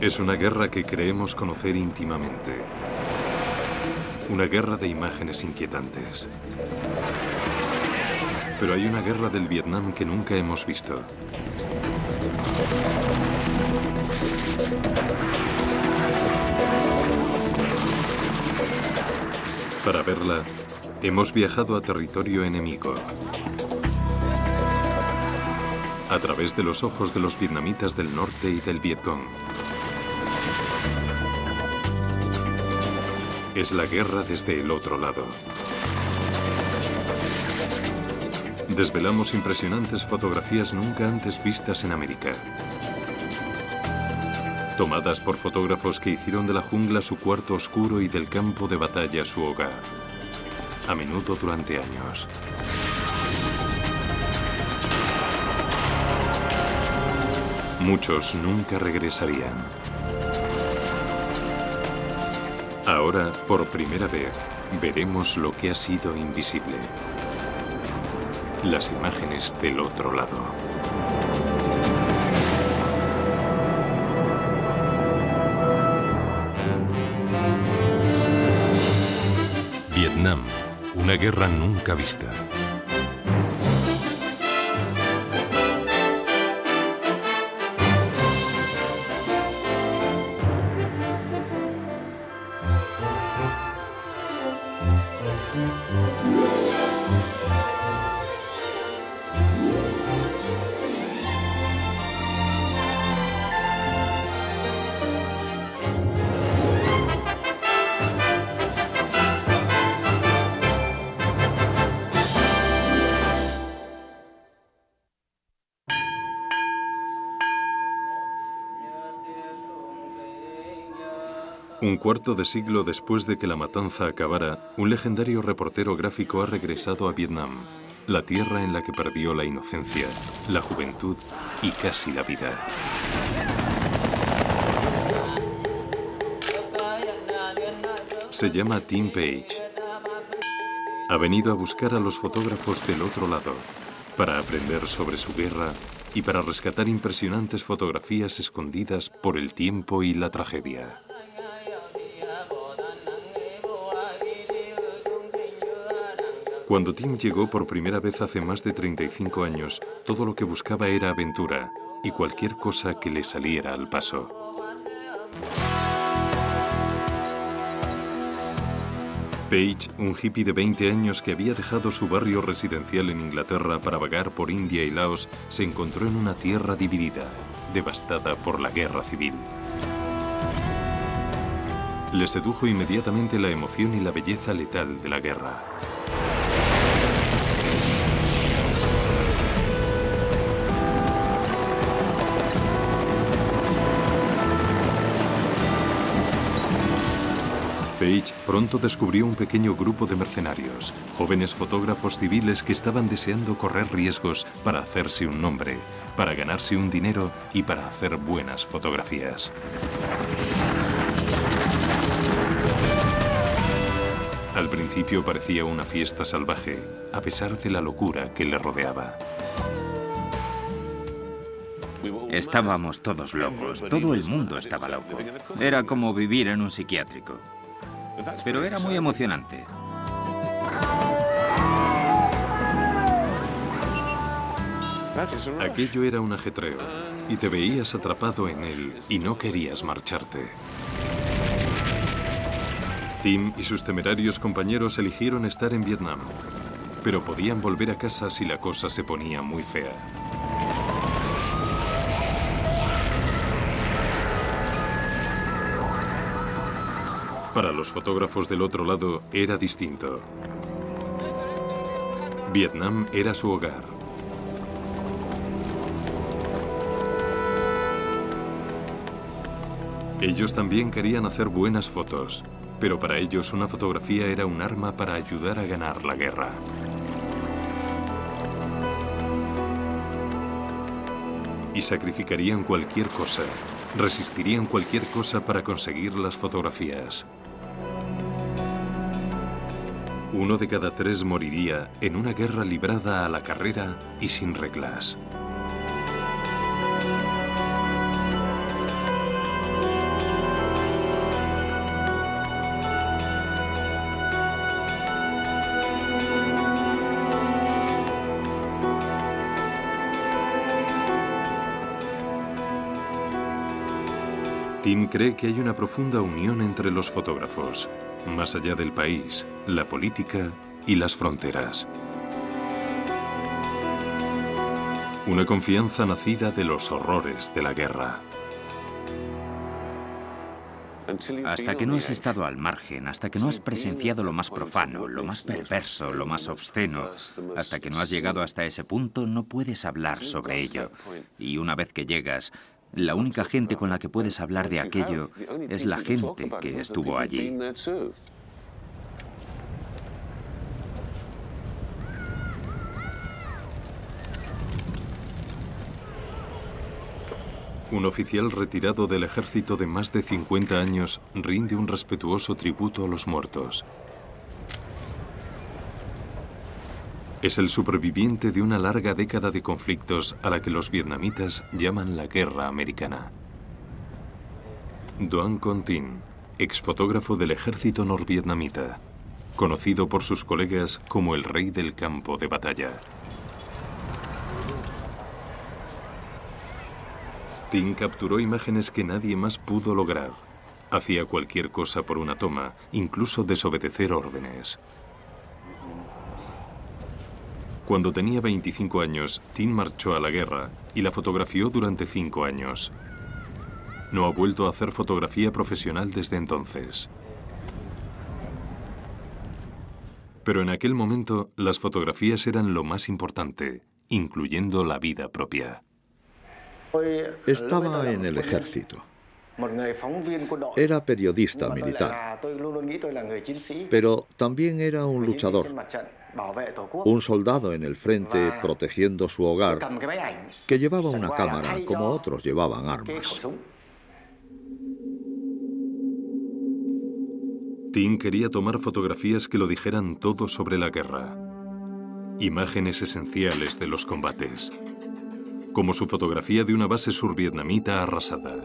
Es una guerra que creemos conocer íntimamente. Una guerra de imágenes inquietantes. Pero hay una guerra del Vietnam que nunca hemos visto. Para verla, hemos viajado a territorio enemigo. A través de los ojos de los vietnamitas del norte y del Vietcong. Es la guerra desde el otro lado. Desvelamos impresionantes fotografías nunca antes vistas en América. Tomadas por fotógrafos que hicieron de la jungla su cuarto oscuro y del campo de batalla su hogar. A menudo durante años. Muchos nunca regresarían. Ahora, por primera vez, veremos lo que ha sido invisible. Las imágenes del otro lado. Vietnam, una guerra nunca vista. Un cuarto de siglo después de que la matanza acabara, un legendario reportero gráfico ha regresado a Vietnam, la tierra en la que perdió la inocencia, la juventud y casi la vida. Se llama Tim Page. Ha venido a buscar a los fotógrafos del otro lado, para aprender sobre su guerra y para rescatar impresionantes fotografías escondidas por el tiempo y la tragedia. Cuando Tim llegó por primera vez hace más de 35 años, todo lo que buscaba era aventura y cualquier cosa que le saliera al paso. Page, un hippie de 20 años que había dejado su barrio residencial en Inglaterra para vagar por India y Laos, se encontró en una tierra dividida, devastada por la guerra civil. Le sedujo inmediatamente la emoción y la belleza letal de la guerra. Page pronto descubrió un pequeño grupo de mercenarios, jóvenes fotógrafos civiles que estaban deseando correr riesgos para hacerse un nombre, para ganarse un dinero y para hacer buenas fotografías. Al principio parecía una fiesta salvaje, a pesar de la locura que le rodeaba. Estábamos todos locos, todo el mundo estaba loco. Era como vivir en un psiquiátrico. Pero era muy emocionante. Aquello era un ajetreo, y te veías atrapado en él y no querías marcharte. Tim y sus temerarios compañeros eligieron estar en Vietnam, pero podían volver a casa si la cosa se ponía muy fea. Para los fotógrafos del otro lado era distinto. Vietnam era su hogar. Ellos también querían hacer buenas fotos, pero para ellos una fotografía era un arma para ayudar a ganar la guerra. Y sacrificarían cualquier cosa, resistirían cualquier cosa para conseguir las fotografías. 1 de cada 3 moriría en una guerra librada a la carrera y sin reglas. Tim cree que hay una profunda unión entre los fotógrafos, más allá del país, la política y las fronteras. Una confianza nacida de los horrores de la guerra. Hasta que no has estado al margen, hasta que no has presenciado lo más profano, lo más perverso, lo más obsceno, hasta que no has llegado hasta ese punto, no puedes hablar sobre ello. Y una vez que llegas, la única gente con la que puedes hablar de aquello es la gente que estuvo allí. Un oficial retirado del ejército de más de 50 años rinde un respetuoso tributo a los muertos. Es el superviviente de una larga década de conflictos a la que los vietnamitas llaman la Guerra Americana. Doan Con Tin, exfotógrafo del ejército norvietnamita, conocido por sus colegas como el rey del campo de batalla. Tin capturó imágenes que nadie más pudo lograr. Hacía cualquier cosa por una toma, incluso desobedecer órdenes. Cuando tenía 25 años, Tin marchó a la guerra y la fotografió durante 5 años. No ha vuelto a hacer fotografía profesional desde entonces. Pero en aquel momento, las fotografías eran lo más importante, incluyendo la vida propia. Estaba en el ejército. Era periodista militar, pero también era un luchador, un soldado en el frente protegiendo su hogar, que llevaba una cámara como otros llevaban armas. Tin quería tomar fotografías que lo dijeran todo sobre la guerra. Imágenes esenciales de los combates, como su fotografía de una base survietnamita arrasada.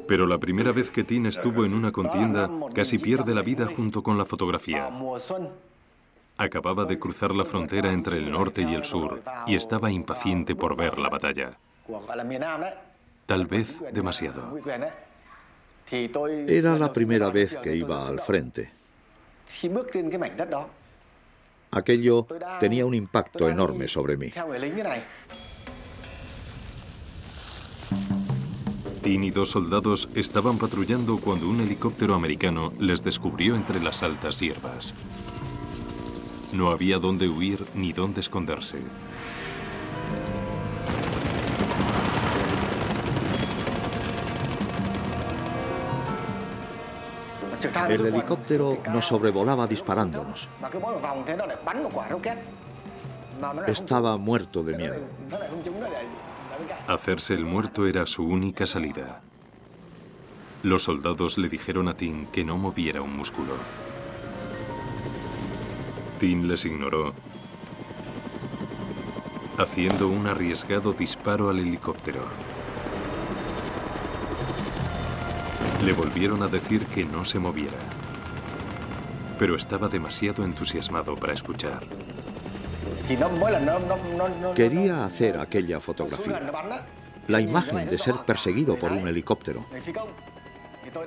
Pero la primera vez que Tin estuvo en una contienda, casi pierde la vida junto con la fotografía. Acababa de cruzar la frontera entre el norte y el sur y estaba impaciente por ver la batalla. Tal vez demasiado. Era la primera vez que iba al frente. Aquello tenía un impacto enorme sobre mí. Tin y 2 soldados estaban patrullando cuando un helicóptero americano les descubrió entre las altas hierbas. No había dónde huir ni dónde esconderse. El helicóptero nos sobrevolaba disparándonos. Estaba muerto de miedo. Hacerse el muerto era su única salida. Los soldados le dijeron a Tin que no moviera un músculo. Tin les ignoró, haciendo un arriesgado disparo al helicóptero. Le volvieron a decir que no se moviera, pero estaba demasiado entusiasmado para escuchar. Quería hacer aquella fotografía, la imagen de ser perseguido por un helicóptero.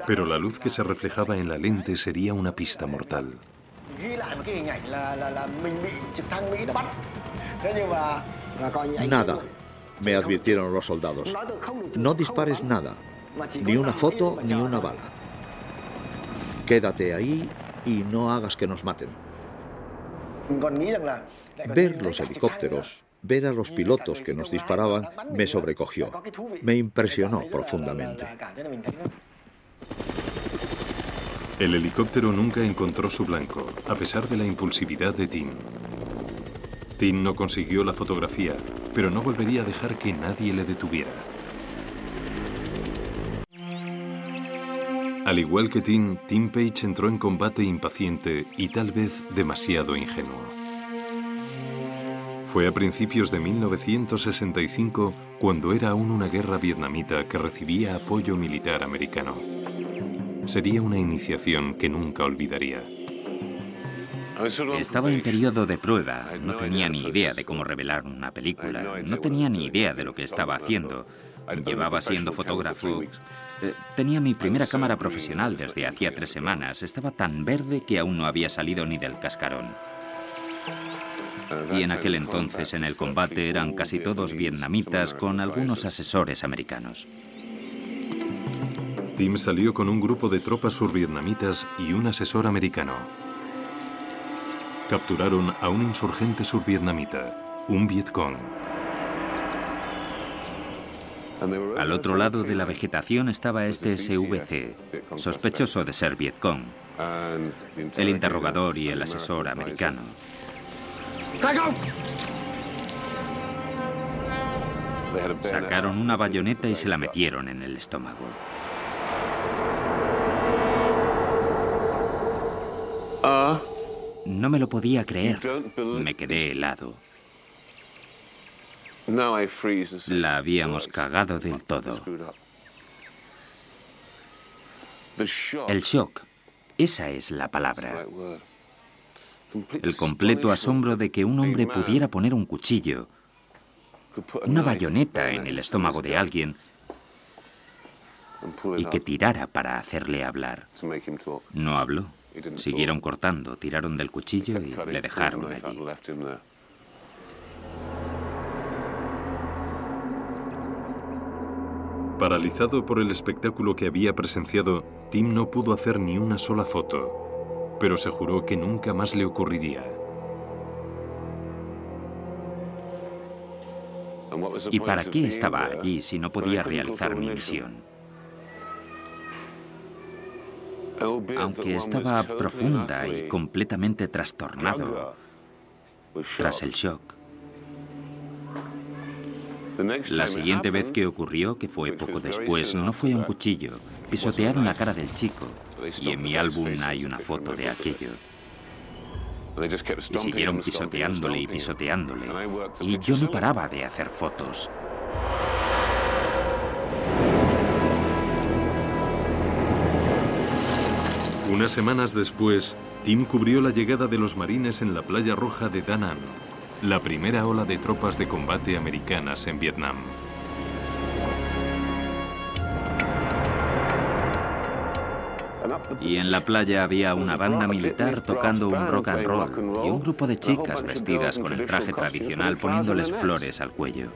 Pero la luz que se reflejaba en la lente sería una pista mortal. Nada, me advirtieron los soldados. No dispares nada, ni una foto ni una bala. Quédate ahí y no hagas que nos maten. Ver los helicópteros, ver a los pilotos que nos disparaban, me sobrecogió. Me impresionó profundamente. El helicóptero nunca encontró su blanco, a pesar de la impulsividad de Tin. Tin no consiguió la fotografía, pero no volvería a dejar que nadie le detuviera. Al igual que Tim Page entró en combate impaciente y tal vez demasiado ingenuo. Fue a principios de 1965 cuando era aún una guerra vietnamita que recibía apoyo militar americano. Sería una iniciación que nunca olvidaría. Estaba en periodo de prueba. No tenía ni idea de cómo revelar una película. No tenía ni idea de lo que estaba haciendo. Llevaba siendo fotógrafo. Tenía mi primera cámara profesional desde hacía 3 semanas. Estaba tan verde que aún no había salido ni del cascarón. Y en aquel entonces en el combate eran casi todos vietnamitas con algunos asesores americanos. Tim salió con un grupo de tropas survietnamitas y un asesor americano. Capturaron a un insurgente survietnamita, un Vietcong. Al otro lado de la vegetación estaba este SVC, sospechoso de ser Vietcong, el interrogador y el asesor americano. Sacaron una bayoneta y se la metieron en el estómago. No me lo podía creer. Me quedé helado. La habíamos cagado del todo. El shock. Esa es la palabra. El completo asombro de que un hombre pudiera poner un cuchillo, una bayoneta en el estómago de alguien y que tirara para hacerle hablar. No habló. Siguieron cortando, tiraron del cuchillo y le dejaron allí. Paralizado por el espectáculo que había presenciado, Tim no pudo hacer ni una sola foto, pero se juró que nunca más le ocurriría. ¿Y para qué estaba allí si no podía realizar mi misión? Aunque estaba profunda y completamente trastornado tras el shock. La siguiente vez que ocurrió, que fue poco después, no fue un cuchillo. Pisotearon la cara del chico y en mi álbum hay una foto de aquello. Y siguieron pisoteándole y pisoteándole y yo no paraba de hacer fotos. Unas semanas después, Tim cubrió la llegada de los marines en la playa roja de Da Nang, la primera ola de tropas de combate americanas en Vietnam. Y en la playa había una banda militar tocando un rock and roll y un grupo de chicas vestidas con el traje tradicional poniéndoles flores al cuello.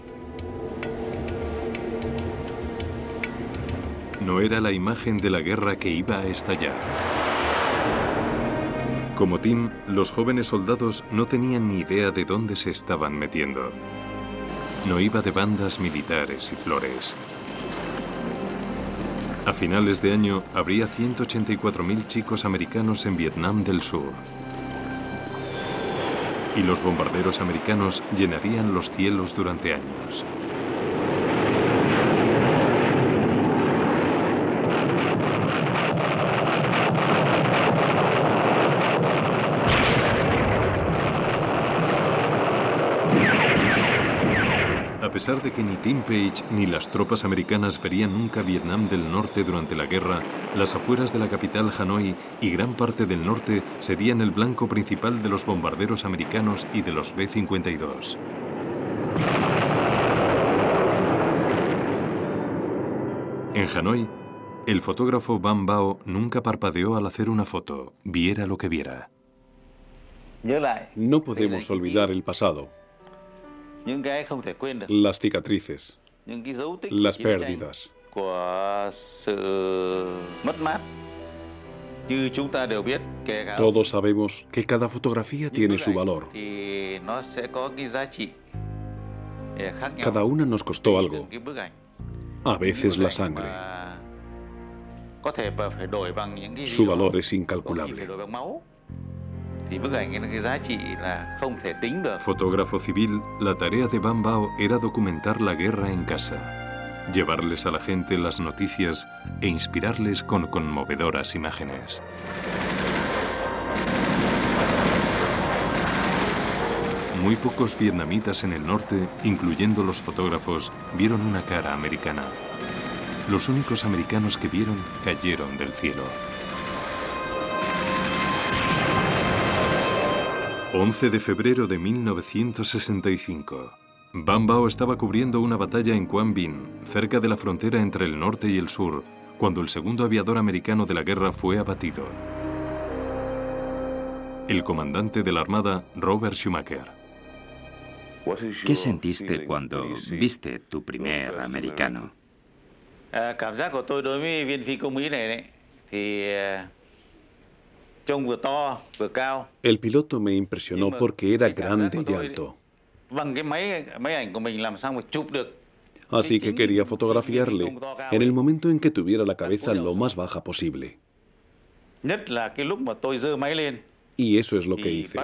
No era la imagen de la guerra que iba a estallar. Como Tim, los jóvenes soldados no tenían ni idea de dónde se estaban metiendo. No iba de bandas militares y flores. A finales de año habría 184.000 chicos americanos en Vietnam del Sur. Y los bombarderos americanos llenarían los cielos durante años. A pesar de que ni Tim Page ni las tropas americanas verían nunca Vietnam del Norte durante la guerra, las afueras de la capital Hanoi y gran parte del norte serían el blanco principal de los bombarderos americanos y de los B-52. En Hanoi, el fotógrafo Van Bao nunca parpadeó al hacer una foto, viera lo que viera. No podemos olvidar el pasado. Las cicatrices, las pérdidas. Todos sabemos que cada fotografía tiene su valor. Cada una nos costó algo. A veces la sangre. Su valor es incalculable. Fotógrafo civil, la tarea de Van Bao era documentar la guerra en casa, llevarles a la gente las noticias e inspirarles con conmovedoras imágenes. Muy pocos vietnamitas en el norte, incluyendo los fotógrafos, vieron una cara americana. Los únicos americanos que vieron cayeron del cielo. 11 de febrero de 1965. Van Bao estaba cubriendo una batalla en Quang Binh, cerca de la frontera entre el norte y el sur, cuando el segundo aviador americano de la guerra fue abatido. El comandante de la Armada, Robert Schumacher. ¿Qué sentiste cuando viste tu primer americano? El piloto me impresionó porque era grande y alto. Así que quería fotografiarle en el momento en que tuviera la cabeza lo más baja posible. Y eso es lo que hice.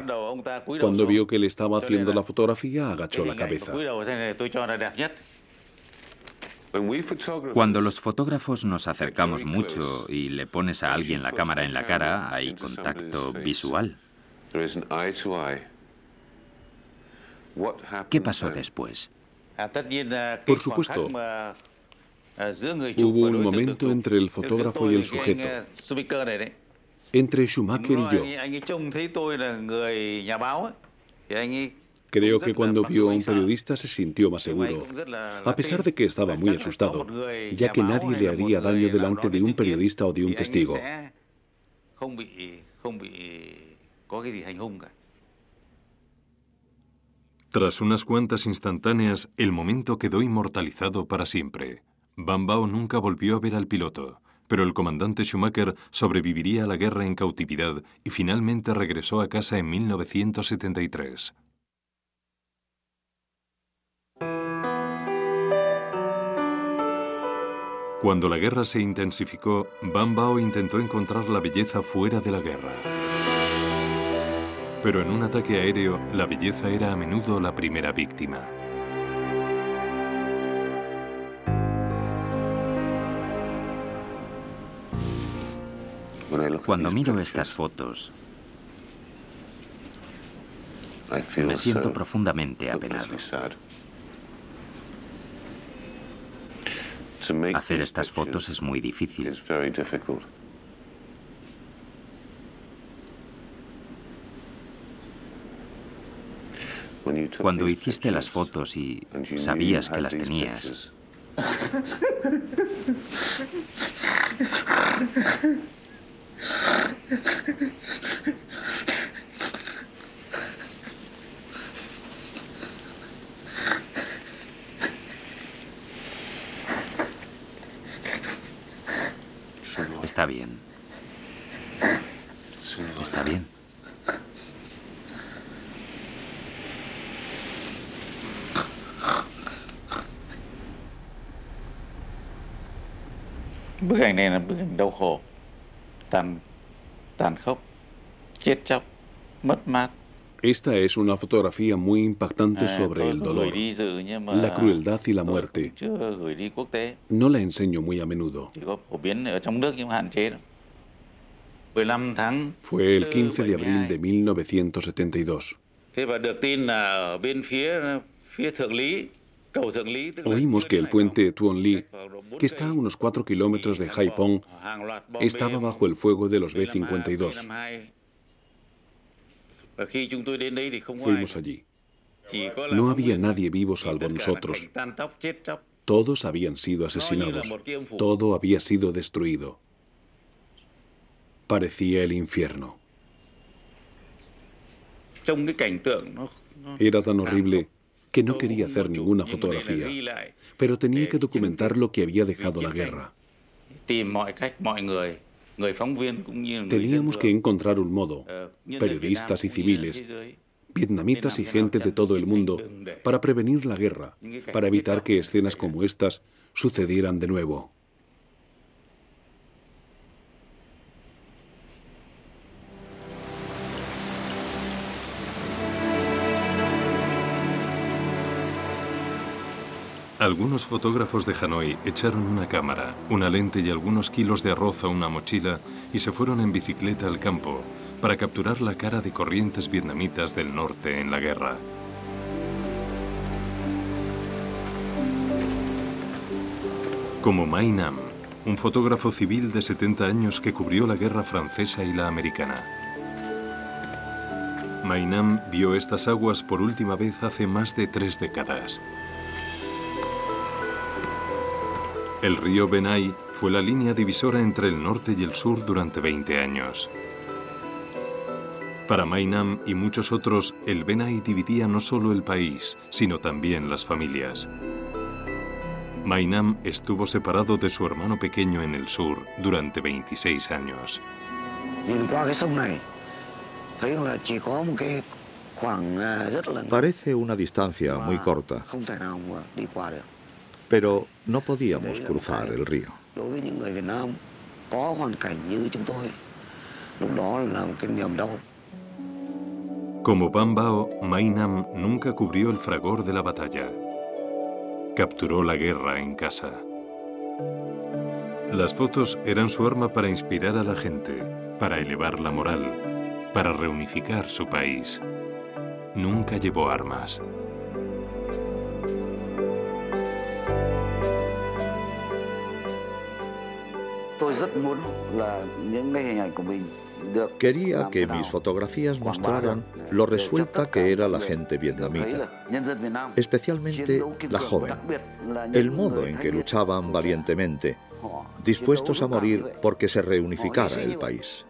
Cuando vio que le estaba haciendo la fotografía, agachó la cabeza. Cuando los fotógrafos nos acercamos mucho y le pones a alguien la cámara en la cara, hay contacto visual. ¿Qué pasó después? Por supuesto, hubo un momento entre el fotógrafo y el sujeto, entre Schumacher y yo. Creo que cuando vio a un periodista se sintió más seguro, a pesar de que estaba muy asustado, ya que nadie le haría daño delante de un periodista o de un testigo. Tras unas cuantas instantáneas, el momento quedó inmortalizado para siempre. Van Bao nunca volvió a ver al piloto, pero el comandante Schumacher sobreviviría a la guerra en cautividad y finalmente regresó a casa en 1973. Cuando la guerra se intensificó, Van Bao intentó encontrar la belleza fuera de la guerra. Pero en un ataque aéreo, la belleza era a menudo la primera víctima. Cuando miro estas fotos, me siento profundamente apenado. Hacer estas fotos es muy difícil. Cuando hiciste las fotos y sabías que las tenías, está bien. Está bien. Bức ảnh này là bức ảnh đau khổ, tàn khốc, chết chóc, mất mát. Esta es una fotografía muy impactante sobre el dolor, la crueldad y la muerte. No la enseño muy a menudo. Fue el 15 de abril de 1972. Oímos que el puente Tuon Ly, que está a unos 4 kilómetros de Haiphong, estaba bajo el fuego de los B-52. Fuimos allí. No había nadie vivo salvo nosotros. Todos habían sido asesinados. Todo había sido destruido. Parecía el infierno. Era tan horrible que no quería hacer ninguna fotografía, pero tenía que documentar lo que había dejado la guerra. Teníamos que encontrar un modo, periodistas y civiles, vietnamitas y gente de todo el mundo, para prevenir la guerra, para evitar que escenas como estas sucedieran de nuevo. Algunos fotógrafos de Hanoi echaron una cámara, una lente y algunos kilos de arroz a una mochila y se fueron en bicicleta al campo para capturar la cara de corrientes vietnamitas del norte en la guerra. Como Mai Nam, un fotógrafo civil de 70 años que cubrió la guerra francesa y la americana. Mai Nam vio estas aguas por última vez hace más de 3 décadas. El río Benai fue la línea divisora entre el norte y el sur durante 20 años. Para Mai Nam y muchos otros, el Benai dividía no solo el país, sino también las familias. Mai Nam estuvo separado de su hermano pequeño en el sur durante 26 años. Parece una distancia muy corta, pero no podíamos cruzar el río. Como Ban Bao, Mai Nam nunca cubrió el fragor de la batalla. Capturó la guerra en casa. Las fotos eran su arma para inspirar a la gente, para elevar la moral, para reunificar su país. Nunca llevó armas. Quería que mis fotografías mostraran lo resuelta que era la gente vietnamita, especialmente la joven, el modo en que luchaban valientemente, dispuestos a morir porque se reunificara el país.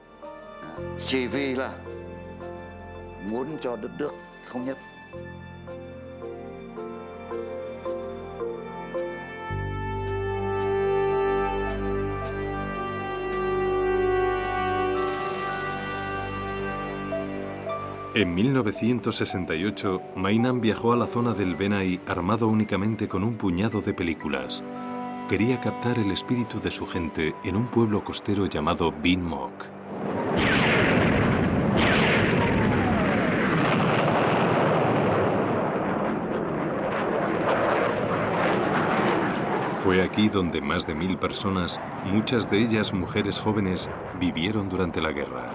En 1968, Mai Nam viajó a la zona del Benai armado únicamente con un puñado de películas. Quería captar el espíritu de su gente en un pueblo costero llamado Bin Moc. Fue aquí donde más de 1000 personas, muchas de ellas mujeres jóvenes, vivieron durante la guerra.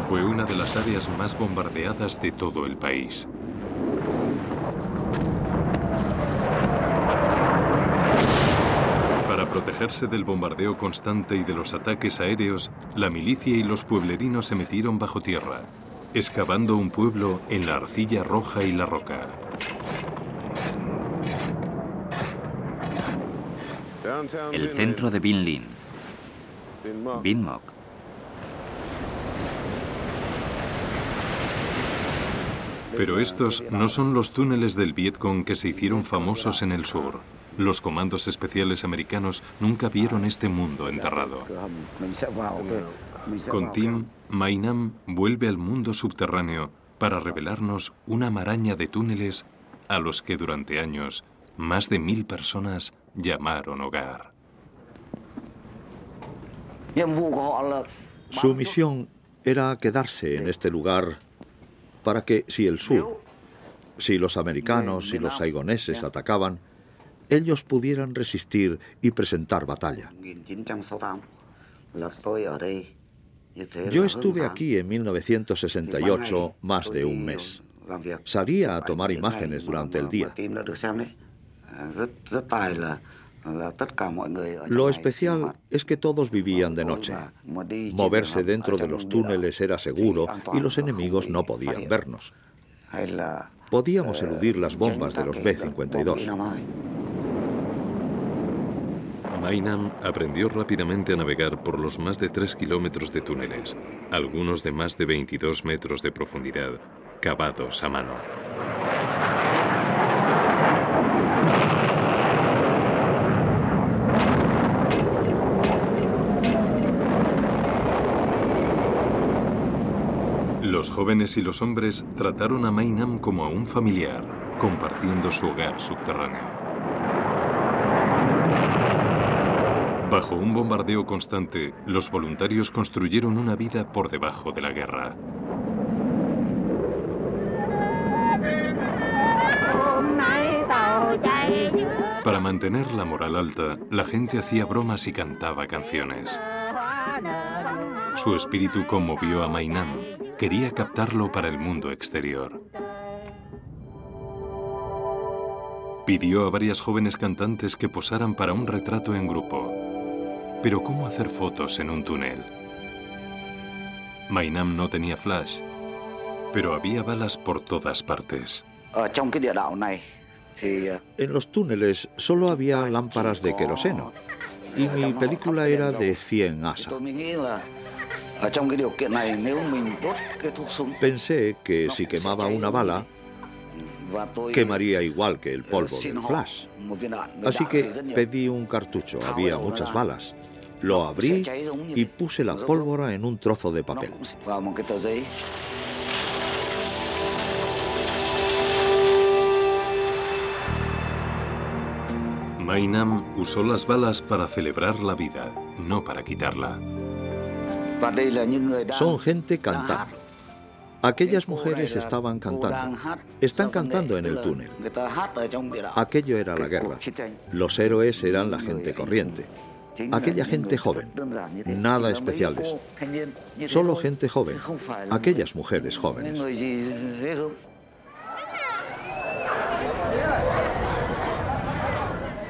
Fue una de las áreas más bombardeadas de todo el país. Para protegerse del bombardeo constante y de los ataques aéreos, la milicia y los pueblerinos se metieron bajo tierra, excavando un pueblo en la arcilla roja y la roca. El centro de Binh Linh, Bin Moc. Pero estos no son los túneles del Vietcong que se hicieron famosos en el sur. Los comandos especiales americanos nunca vieron este mundo enterrado. Con Tim, Mai Nam vuelve al mundo subterráneo para revelarnos una maraña de túneles a los que durante años más de 1000 personas llamaron hogar. Su misión era quedarse en este lugar para que si el sur, si los americanos y los saigoneses atacaban, ellos pudieran resistir y presentar batalla. Yo estuve aquí en 1968 más de un mes. Salía a tomar imágenes durante el día. Lo especial es que todos vivían de noche. Moverse dentro de los túneles era seguro y los enemigos no podían vernos. Podíamos eludir las bombas de los B-52. Mai Nam aprendió rápidamente a navegar por los más de 3 kilómetros de túneles, algunos de más de 22 metros de profundidad, cavados a mano. Los jóvenes y los hombres trataron a Mai Nam como a un familiar, compartiendo su hogar subterráneo. Bajo un bombardeo constante, los voluntarios construyeron una vida por debajo de la guerra. Para mantener la moral alta, la gente hacía bromas y cantaba canciones. Su espíritu conmovió a Mai Nam. Quería captarlo para el mundo exterior. Pidió a varias jóvenes cantantes que posaran para un retrato en grupo. Pero ¿cómo hacer fotos en un túnel? Mai Nam no tenía flash, pero había balas por todas partes. En los túneles solo había lámparas de queroseno y mi película era de 100 asa. Pensé que si quemaba una bala, quemaría igual que el polvo del flash. Así que pedí un cartucho, había muchas balas. Lo abrí y puse la pólvora en un trozo de papel. Mai Nam usó las balas para celebrar la vida, no para quitarla. Son gente cantando. Aquellas mujeres estaban cantando. Están cantando en el túnel. Aquello era la guerra. Los héroes eran la gente corriente. Aquella gente joven. Nada especiales. Solo gente joven. Aquellas mujeres jóvenes.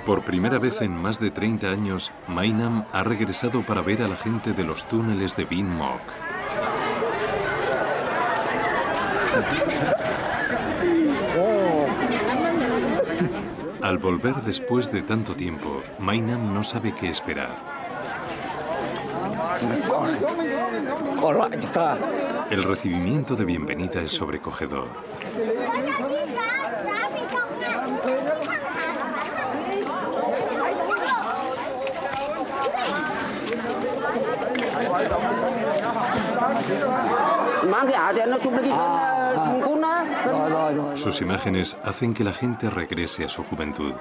Por primera vez en más de 30 años, Mai Nam ha regresado para ver a la gente de los túneles de Vinh Moc. Al volver después de tanto tiempo, Mai Nam no sabe qué esperar. El recibimiento de bienvenida es sobrecogedor. Sus imágenes hacen que la gente regrese a su juventud.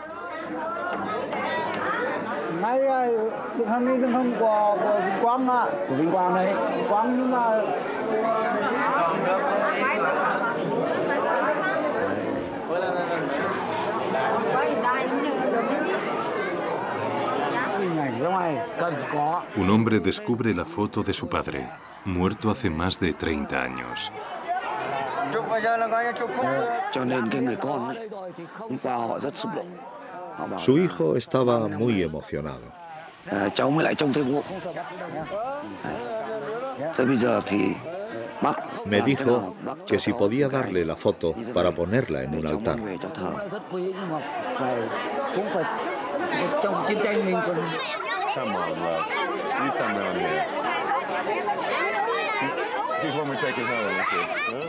Un hombre descubre la foto de su padre, muerto hace más de 30 años. Su hijo estaba muy emocionado. Me dijo que si podía darle la foto para ponerla en un altar.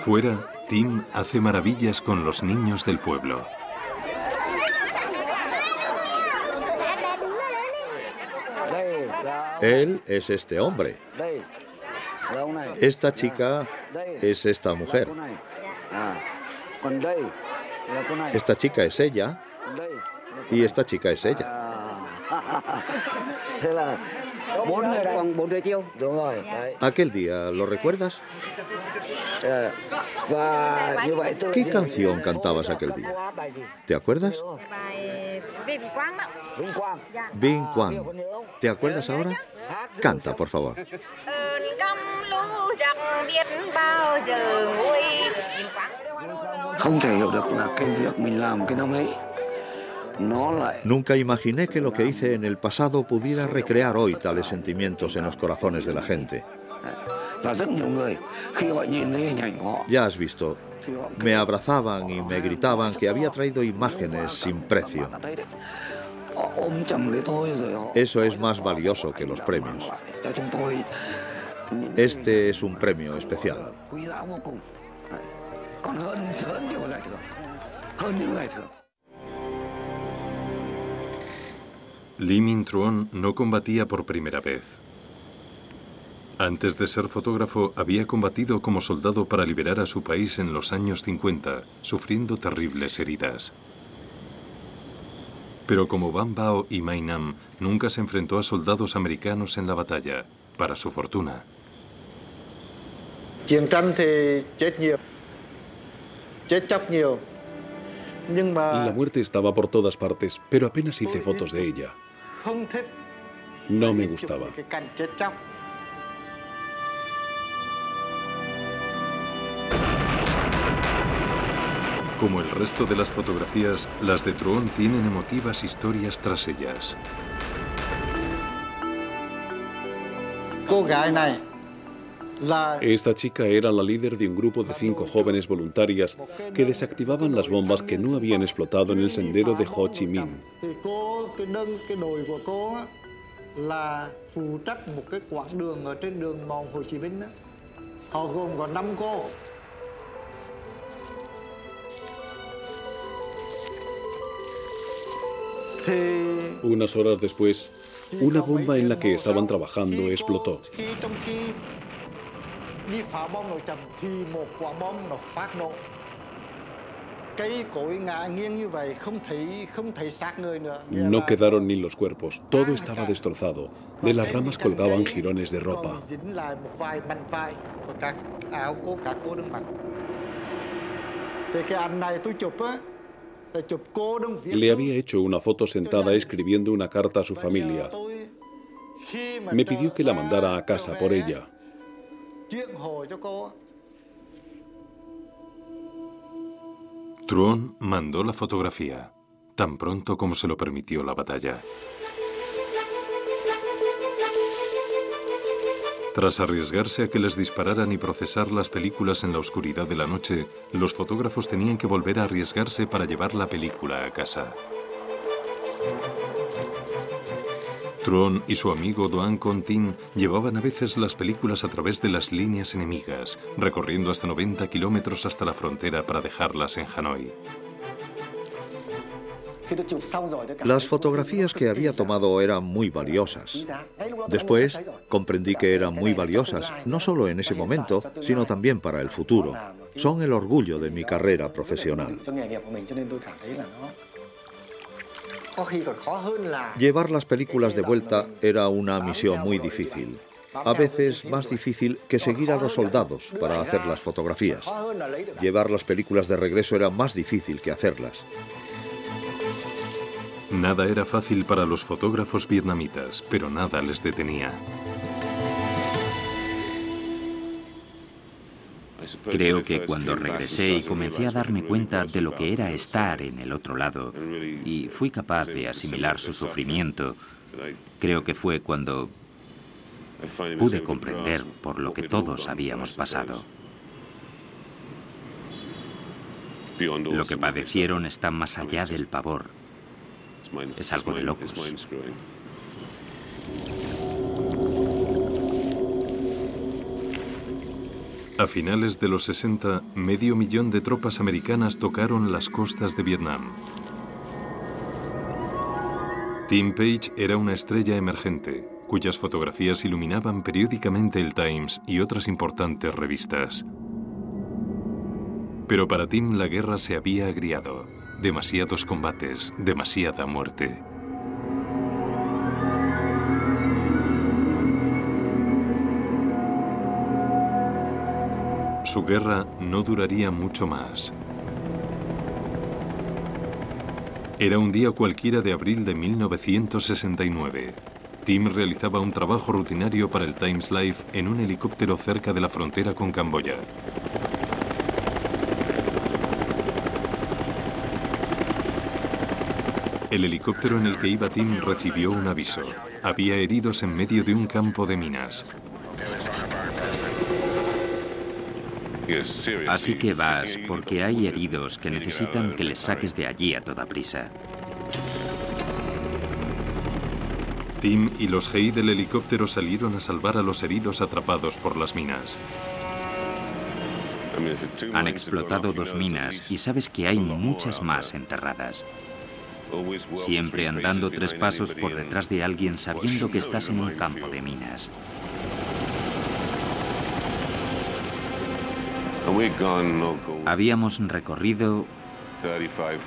Fuera, Tim hace maravillas con los niños del pueblo. Él es este hombre. Esta chica es esta mujer. Esta chica es ella y esta chica es ella. Aquel día, ¿lo recuerdas? ¿Qué canción cantabas aquel día? ¿Te acuerdas? Vinh Quang. ¿Te acuerdas ahora? Canta, por favor. Nunca imaginé que lo que hice en el pasado pudiera recrear hoy tales sentimientos en los corazones de la gente. Ya has visto, me abrazaban y me gritaban que había traído imágenes sin precio. Eso es más valioso que los premios. Este es un premio especial. Ly Minh Truong no combatía por primera vez. Antes de ser fotógrafo, había combatido como soldado para liberar a su país en los años 50, sufriendo terribles heridas. Pero como Van Bao y Mai Nam, nunca se enfrentó a soldados americanos en la batalla, para su fortuna. La muerte estaba por todas partes, pero apenas hice fotos de ella. No me gustaba. Como el resto de las fotografías, las de Truong tienen emotivas historias tras ellas. Esta chica era la líder de un grupo de 5 jóvenes voluntarias que desactivaban las bombas que no habían explotado en el sendero de Ho Chi Minh. Unas horas después, una bomba en la que estaban trabajando explotó. No quedaron ni los cuerpos, todo estaba destrozado. De las ramas colgaban jirones de ropa. Le había hecho una foto sentada escribiendo una carta a su familia. Me pidió que la mandara a casa por ella. Truong mandó la fotografía, tan pronto como se lo permitió la batalla. Tras arriesgarse a que les dispararan y procesar las películas en la oscuridad de la noche, los fotógrafos tenían que volver a arriesgarse para llevar la película a casa. Truong y su amigo Doan Con Tin llevaban a veces las películas a través de las líneas enemigas, recorriendo hasta 90 kilómetros hasta la frontera para dejarlas en Hanoi. Las fotografías que había tomado eran muy valiosas. Después comprendí que eran muy valiosas, no solo en ese momento, sino también para el futuro. Son el orgullo de mi carrera profesional. Llevar las películas de vuelta era una misión muy difícil. A veces más difícil que seguir a los soldados para hacer las fotografías. Llevar las películas de regreso era más difícil que hacerlas. Nada era fácil para los fotógrafos vietnamitas, pero nada les detenía. Creo que cuando regresé y comencé a darme cuenta de lo que era estar en el otro lado y fui capaz de asimilar su sufrimiento, creo que fue cuando pude comprender por lo que todos habíamos pasado. Lo que padecieron está más allá del pavor. Es algo de locos. A finales de los 60, 500.000 de tropas americanas tocaron las costas de Vietnam. Tim Page era una estrella emergente, cuyas fotografías iluminaban periódicamente el Times y otras importantes revistas. Pero para Tim la guerra se había agriado. Demasiados combates, demasiada muerte. Su guerra no duraría mucho más. Era un día cualquiera de abril de 1969. Tim realizaba un trabajo rutinario para el Times Life en un helicóptero cerca de la frontera con Camboya. El helicóptero en el que iba Tim recibió un aviso. Había heridos en medio de un campo de minas. Así que vas, porque hay heridos que necesitan que les saques de allí a toda prisa. Tim y los GI del helicóptero salieron a salvar a los heridos atrapados por las minas. Han explotado 2 minas y sabes que hay muchas más enterradas. Siempre andando 3 pasos por detrás de alguien sabiendo que estás en un campo de minas. Habíamos recorrido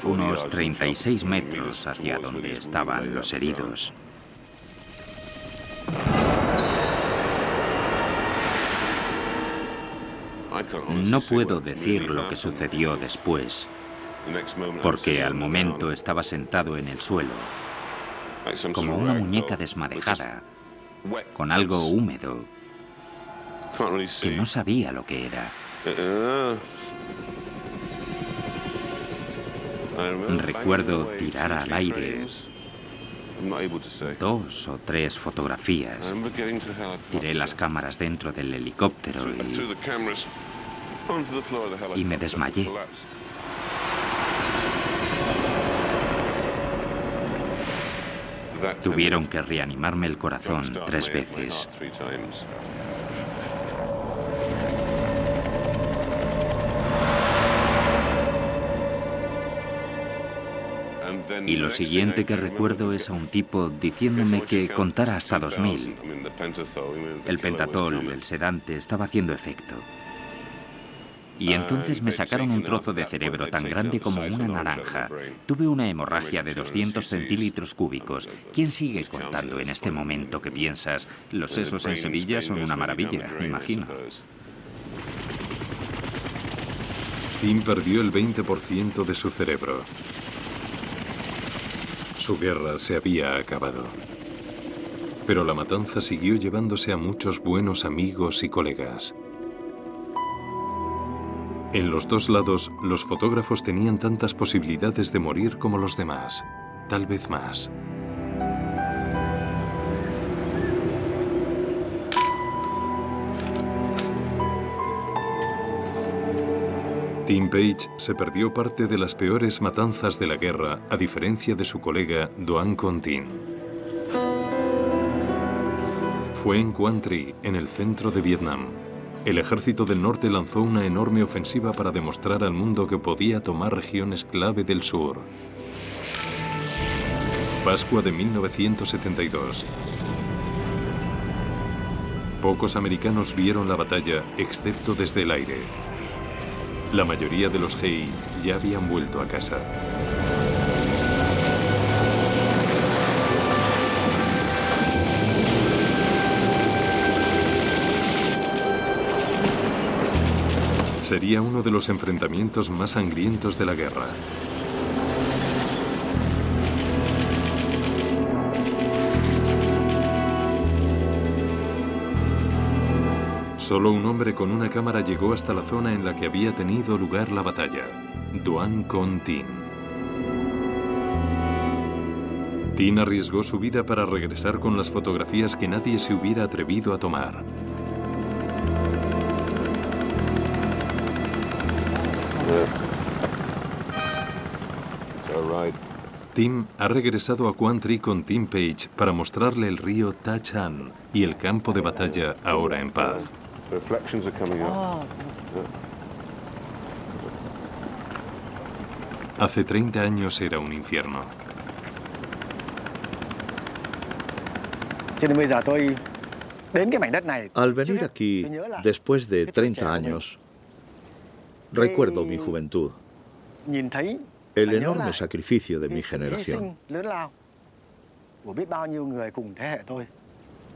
unos 36 metros hacia donde estaban los heridos. No puedo decir lo que sucedió después, porque al momento estaba sentado en el suelo, como una muñeca desmadejada, con algo húmedo, que no sabía lo que era. Recuerdo tirar al aire 2 o 3 fotografías. Tiré las cámaras dentro del helicóptero y me desmayé. Tuvieron que reanimarme el corazón 3 veces. Y lo siguiente que recuerdo es a un tipo diciéndome que contara hasta 2000. El pentatol, el sedante, estaba haciendo efecto. Y entonces me sacaron un trozo de cerebro tan grande como una naranja. Tuve una hemorragia de 200 centímetros cúbicos. ¿Quién sigue contando en este momento que piensas? Los sesos en Sevilla son una maravilla, imagino. Tim perdió el 20% de su cerebro. Su guerra se había acabado. Pero la matanza siguió llevándose a muchos buenos amigos y colegas. En los 2 lados, los fotógrafos tenían tantas posibilidades de morir como los demás, tal vez más. Tim Page se perdió parte de las peores matanzas de la guerra, a diferencia de su colega Doan Con Tin. Fue en Quang Tri, en el centro de Vietnam. El ejército del norte lanzó una enorme ofensiva para demostrar al mundo que podía tomar regiones clave del sur. Pascua de 1972. Pocos americanos vieron la batalla, excepto desde el aire. La mayoría de los Hei ya habían vuelto a casa. Sería uno de los enfrentamientos más sangrientos de la guerra. Solo un hombre con una cámara llegó hasta la zona en la que había tenido lugar la batalla, Doan Con Tin. Tin arriesgó su vida para regresar con las fotografías que nadie se hubiera atrevido a tomar. Tim ha regresado a Quang Tri con Tim Page para mostrarle el río Ta Chan y el campo de batalla ahora en paz. Hace 30 años era un infierno. Al venir aquí, después de 30 años, recuerdo mi juventud, el enorme sacrificio de mi generación.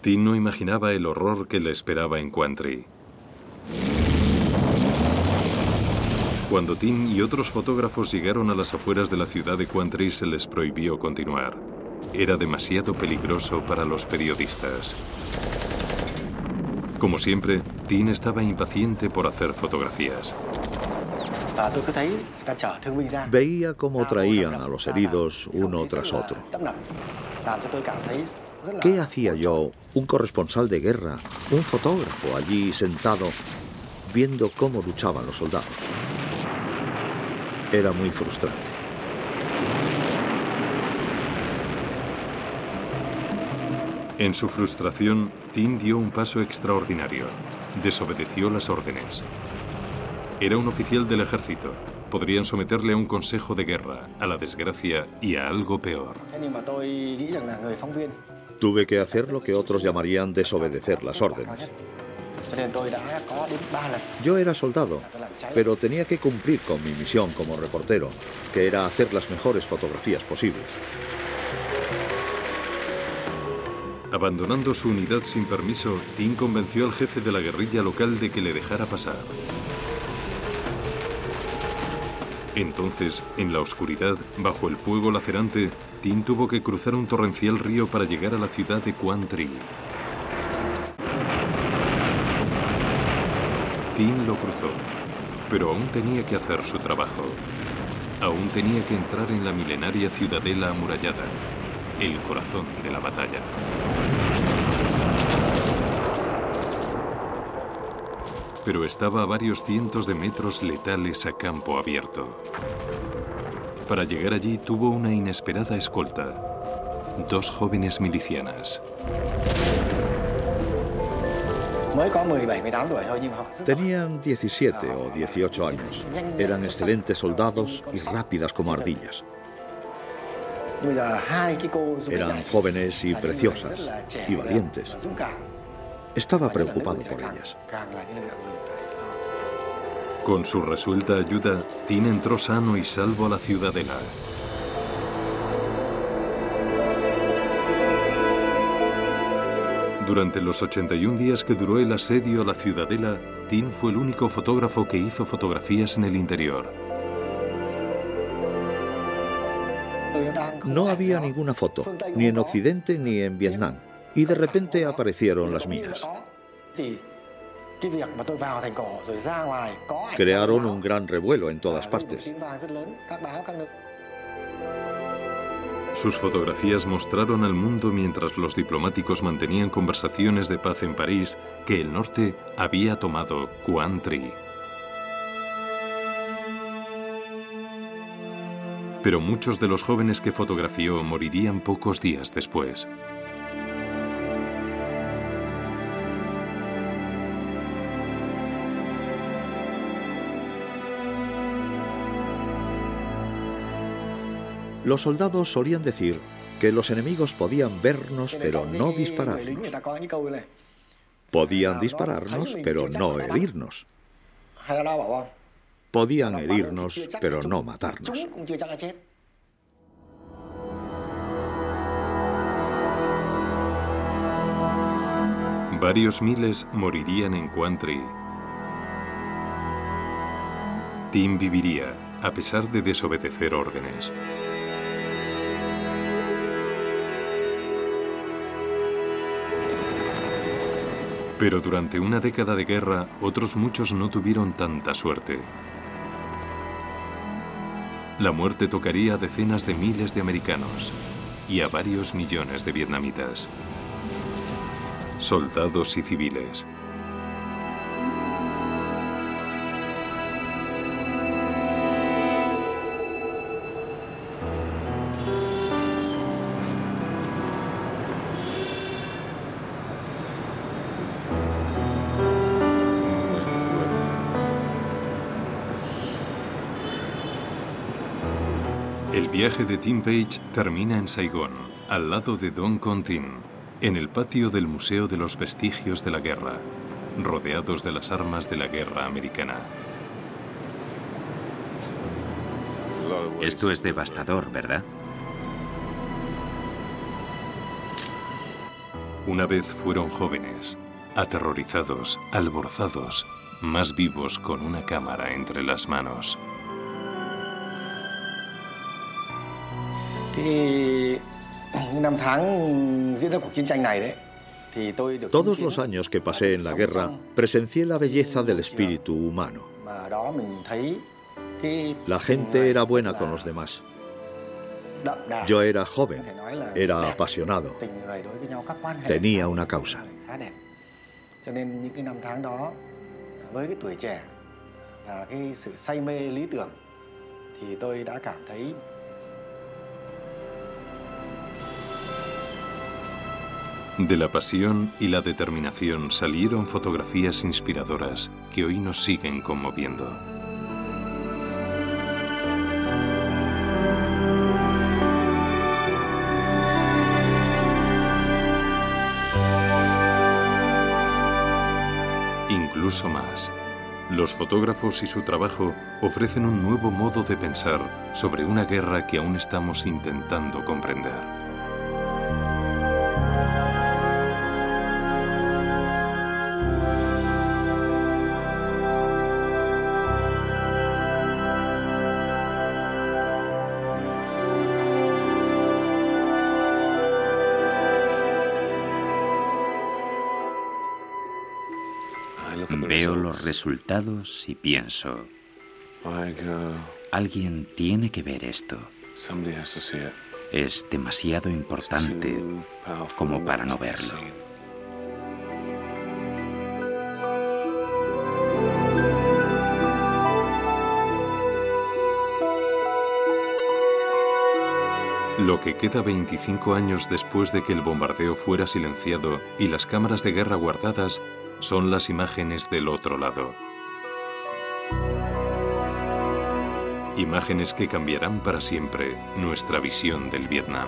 Tin no imaginaba el horror que le esperaba en Quang Tri. Cuando Tin y otros fotógrafos llegaron a las afueras de la ciudad de Quang Tri, se les prohibió continuar. Era demasiado peligroso para los periodistas. Como siempre, Tin estaba impaciente por hacer fotografías. Veía cómo traían a los heridos uno tras otro. ¿Qué hacía yo, un corresponsal de guerra, un fotógrafo allí sentado, viendo cómo luchaban los soldados? Era muy frustrante. En su frustración, Tin dio un paso extraordinario. Desobedeció las órdenes. Era un oficial del ejército. Podrían someterle a un consejo de guerra, a la desgracia y a algo peor. Tuve que hacer lo que otros llamarían desobedecer las órdenes. Yo era soldado, pero tenía que cumplir con mi misión como reportero, que era hacer las mejores fotografías posibles. Abandonando su unidad sin permiso, Tin convenció al jefe de la guerrilla local de que le dejara pasar. Entonces, en la oscuridad, bajo el fuego lacerante, Tin tuvo que cruzar un torrencial río para llegar a la ciudad de Quang Tri. Tin lo cruzó, pero aún tenía que hacer su trabajo. Aún tenía que entrar en la milenaria ciudadela amurallada, el corazón de la batalla. Pero estaba a varios cientos de metros letales a campo abierto. Para llegar allí tuvo una inesperada escolta: 2 jóvenes milicianas. Tenían 17 o 18 años. Eran excelentes soldados y rápidas como ardillas. Eran jóvenes y preciosas, y valientes. Estaba preocupado por ellas. Con su resuelta ayuda, Tin entró sano y salvo a la ciudadela. Durante los 81 días que duró el asedio a la ciudadela, Tin fue el único fotógrafo que hizo fotografías en el interior. No había ninguna foto, ni en Occidente ni en Vietnam, y de repente aparecieron las mías. Crearon un gran revuelo en todas partes. Sus fotografías mostraron al mundo, mientras los diplomáticos mantenían conversaciones de paz en París, que el norte había tomado Quang Tri. Pero muchos de los jóvenes que fotografió morirían pocos días después. Los soldados solían decir que los enemigos podían vernos pero no dispararnos. Podían dispararnos pero no herirnos. Podían herirnos pero no matarnos. Varios miles morirían en Quang Tri. Tin viviría, a pesar de desobedecer órdenes. Pero durante una década de guerra, otros muchos no tuvieron tanta suerte. La muerte tocaría a decenas de miles de americanos y a varios millones de vietnamitas, soldados y civiles. El viaje de Tin Page termina en Saigón, al lado de Don Con Tin, en el patio del Museo de los Vestigios de la Guerra, rodeados de las armas de la guerra americana. Esto es devastador, ¿verdad? Una vez fueron jóvenes, aterrorizados, alborozados, más vivos con una cámara entre las manos. Todos los años que pasé en la guerra, presencié la belleza del espíritu humano. La gente era buena con los demás. Yo era joven, era apasionado, tenía una causa. De la pasión y la determinación salieron fotografías inspiradoras que hoy nos siguen conmoviendo. Incluso más. Los fotógrafos y su trabajo ofrecen un nuevo modo de pensar sobre una guerra que aún estamos intentando comprender. Veo los resultados y pienso, Alguien tiene que ver esto. Es demasiado importante como para no verlo. Lo que queda 25 años después de que el bombardeo fuera silenciado y las cámaras de guerra guardadas son las imágenes del otro lado. Imágenes que cambiarán para siempre nuestra visión del Vietnam.